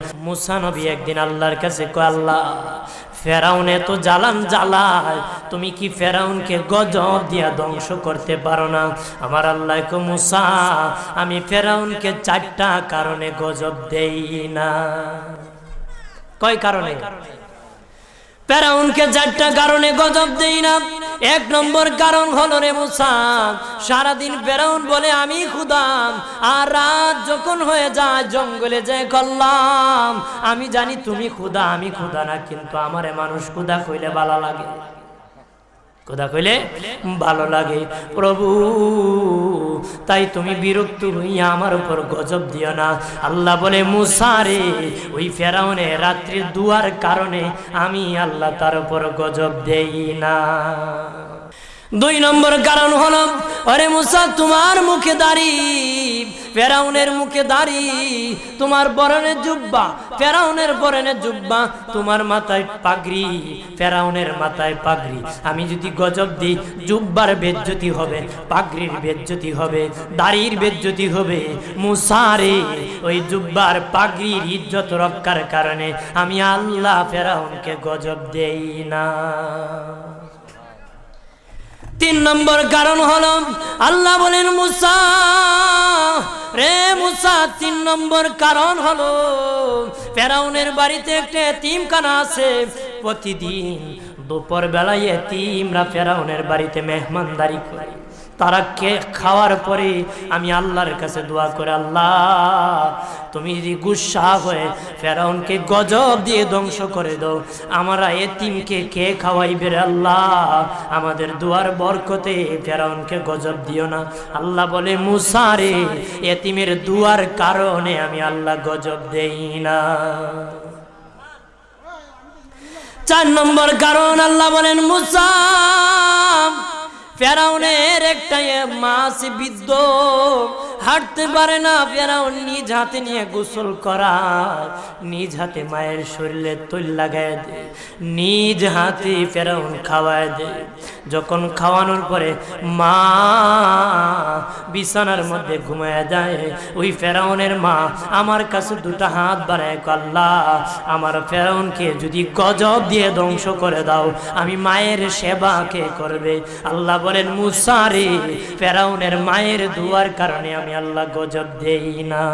মুসা নবী একদিন আল্লাহর কাছে কয়, আল্লাহ ফেরাউন এত জ্বালান জ্বালায়, তুমি কি ফেরাউনকে গজব দিয়া ধ্বংস করতে পারো না? আমার আল্লাহ কয়, মুসা আমি ফেরাউনকে 4টা কারণে গজব দেই না। কয় কারণে? ফেরাউনকে 4টা কারণে গজব দেই না। 1 নম্বর কারণ হলো, রে মুসা, সারাদিন ফেরাউন বলে আমি খোদা, আর রাত যখন হয়ে যায় জঙ্গলে যায় করলাম আমি জানি তুমি খোদা, আমি খোদা না, কিন্তু আমারে মানুষ খোদা কইলে ভালো লাগে, খোদা কইলে ভালো লাগে। প্রভু তাই তুমি বিরক্ত হইয়া আমার উপর গজব দিও না। আল্লাহ বলে, মুসা রে, ওই ফেরাউনের রাত্রির দুয়ার কারণে আমি আল্লাহ তার উপর গজব দেই না। 2 নম্বর কারণ হলো, আরে মুসা তোমার মুখে দাড়ি, ফেরাউনের মুখে দাড়ি, তোমার বরণের জুব্বা, ফেরাউনের বরণের জুব্বা, তোমার মাথায় পাগড়ি, ফেরাউনের মাথায় পাগড়ি। আমি যদি গজব দিই, জুব্বার বেজ্জতি হবে, পাগড়ির বেজ্জতি হবে, দাড়ির বেজ্জতি হবে। মুসা রে, ওই জুব্বার পাগড়ির ইজ্জত রক্ষার কারণে আমি আল্লাহ ফেরাউনকে গজব দেই না। 3 নম্বর কারণ হলো, আল্লাহ বলেন, মুসা রে মুসা, 3 নম্বর কারণ হলো, ফেরাউনের বাড়িতে একটা এতিমখানা আছে। প্রতিদিন দুপুর বেলায় এতিমরা ফেরাউনের বাড়িতে মেহমানদারি করে। তারা খাওয়ার পরে আমি আল্লাহর কাছে দোয়া করে, আল্লাহ তুমি যদি গুসা হয়ে ফেরাউনকে গজব দিয়ে ধ্বংস করে দাও, আমরা এতিমকে কে খাওয়াইবে রে আল্লাহ, আমাদের দুয়ার বরকতে ফেরাউনকে গজব দিও না। আল্লাহ বলে, মুসা রে, এতিমের দুয়ার কারণে আমি আল্লাহ গজব দেই না। 4 নম্বর কারণ, আল্লাহ বলেন, মুসা ফেরাউনের একটা মাছ বিদ্ধ, হাঁটতে পারে না, ফেরাউন নিজ হাতে নিয়ে গোসল করায়, নিজ হাতে মায়ের শরীরে তৈল লাগায় দেয়, নিজ হাতে ফেরাউন খাওয়ায় দেয়। যখন খাওয়ানোর পরে মা বিছানার মধ্যে ঘুমায় যায়, ওই ফেরাউনের মা আমার কাছে 2টা হাত বাড়ায়, আল্লাহ আমার ফেরাউনকে যদি গজব দিয়ে ধ্বংস করে দাও, আমি মায়ের সেবা কে করবে? আল্লাহ বলেন, মুসা রে, ফেরাউনের মায়ের দুয়ার কারণে আমি আল্লাহ গজব দেই না।